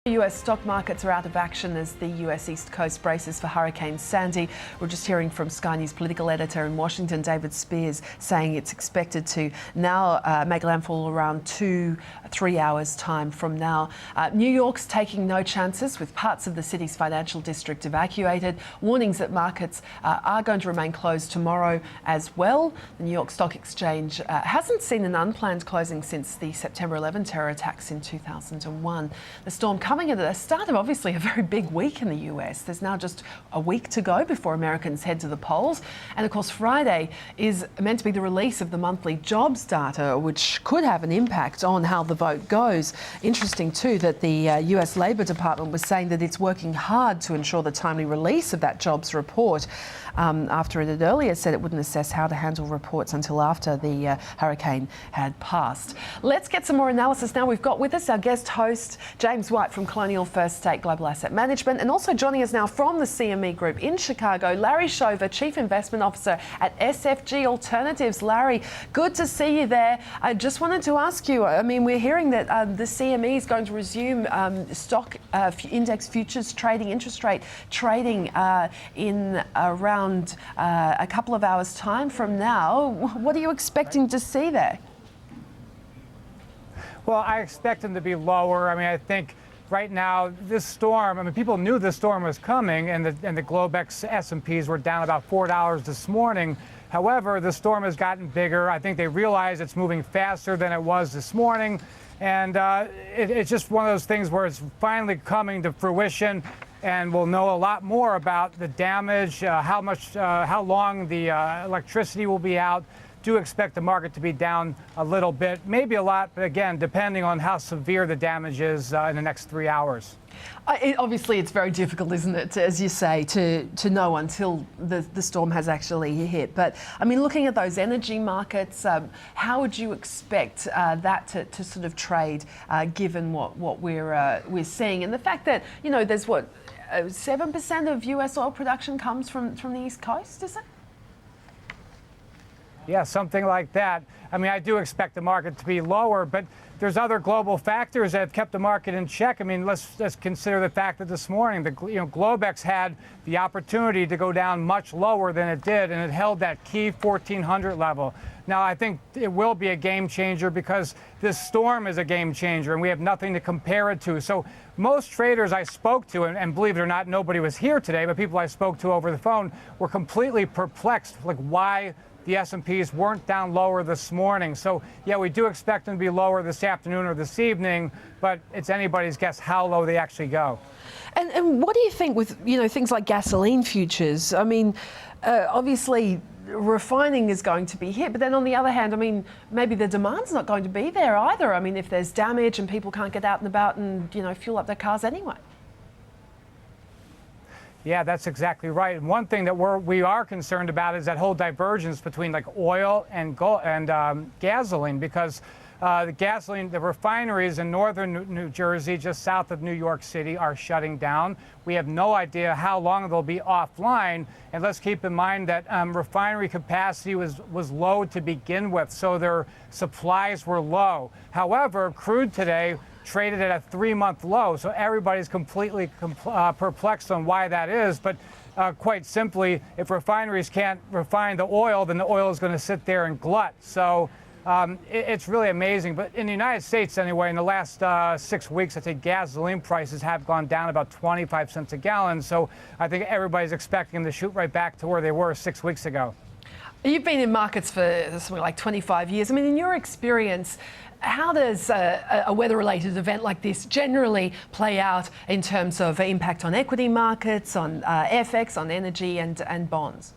US stock markets are out of action as the US East Coast braces for Hurricane Sandy. We're just hearing from Sky News political editor in Washington, David Spears, saying it's expected to now make landfall around 2-3 hours time from now. New York's taking no chances with parts of the city's financial district evacuated. Warnings that markets are going to remain closed tomorrow as well. The New York Stock Exchange hasn't seen an unplanned closing since the September 11 terror attacks in 2001. The storm coming at the start of obviously a very big week in the US. There's now just a week to go before Americans head to the polls. And of course, Friday is meant to be the release of the monthly jobs data, which could have an impact on how the vote goes. Interesting too that the US Labor Department was saying that it's working hard to ensure the timely release of that jobs report, after it had earlier said it wouldn't assess how to handle reports until after the hurricane had passed. Let's get some more analysis now. We've got with us our guest host, James White from Colonial First State Global Asset Management, and also joining us now from the CME Group in Chicago, Larry Shover, Chief Investment Officer at SFG Alternatives. Larry, good to see you there. I just wanted to ask you, I mean, we're hearing that the CME is going to resume stock index futures trading, interest rate trading in around a couple of hours' time from now. What are you expecting to see there? Well, I expect them to be lower. I mean, I think right now this storm, I mean, people knew this storm was coming, and the Globex S&Ps were down about $4 this morning. However, the storm has gotten bigger. I think they realize it's moving faster than it was this morning. And it's just one of those things where it's finally coming to fruition, and we'll know a lot more about the damage, how long the electricity will be out. Do expect the market to be down a little bit, maybe a lot, but again, depending on how severe the damage is in the next 3 hours. Obviously, it's very difficult, isn't it, as you say, to know until the storm has actually hit. But, I mean, looking at those energy markets, how would you expect that to sort of trade, given what we're seeing? And the fact that, you know, there's 7% of US oil production comes from the East Coast, is it? Yeah, something like that. I mean, I do expect the market to be lower, but there's other global factors that have kept the market in check. I mean, let's consider the fact that this morning, Globex had the opportunity to go down much lower than it did, and it held that key 1400 level. Now, I think it will be a game changer because this storm is a game changer, and we have nothing to compare it to. So most traders I spoke to, and believe it or not, nobody was here today, but people I spoke to over the phone were completely perplexed, like why the S&Ps weren't down lower this morning. So, yeah, we do expect them to be lower this afternoon or this evening, but it's anybody's guess how low they actually go. And what do you think with, you know, things like gasoline futures? I mean, obviously refining is going to be hit, but then on the other hand, I mean, maybe the demand's not going to be there either. I mean, if there's damage and people can't get out and about and, you know, fuel up their cars anyway. Yeah, that's exactly right. And one thing that we are concerned about is that whole divergence between like oil and gasoline, because the refineries in northern New Jersey, just south of New York City, are shutting down. We have no idea how long they'll be offline. And let's keep in mind that refinery capacity was low to begin with, so their supplies were low. However, crude today traded at a 3-month low, so everybody's completely perplexed on why that is. But quite simply, if refineries can't refine the oil, then the oil is going to sit there and glut. So it's really amazing. But in the United States, anyway, in the last 6 weeks, I think gasoline prices have gone down about 25 cents a gallon. So I think everybody's expecting them to shoot right back to where they were 6 weeks ago. You've been in markets for something like 25 years. I mean, in your experience, how does a weather-related event like this generally play out in terms of impact on equity markets, on FX, on energy and bonds?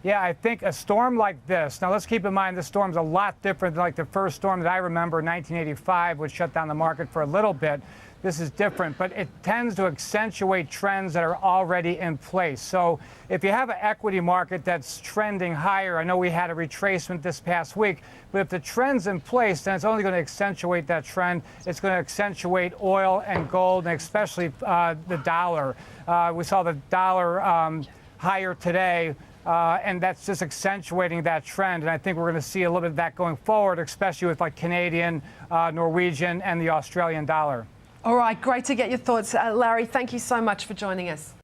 Yeah, I think a storm like this, now let's keep in mind this storm's a lot different than like the first storm that I remember in 1985, which shut down the market for a little bit. This is different, but it tends to accentuate trends that are already in place. So if you have an equity market that's trending higher, I know we had a retracement this past week, but if the trend's in place, then it's only going to accentuate that trend. It's going to accentuate oil and gold, and especially the dollar. We saw the dollar higher today and that's just accentuating that trend. And I think we're going to see a little bit of that going forward, especially with like Canadian, Norwegian, and the Australian dollar. All right, great to get your thoughts. Larry, thank you so much for joining us.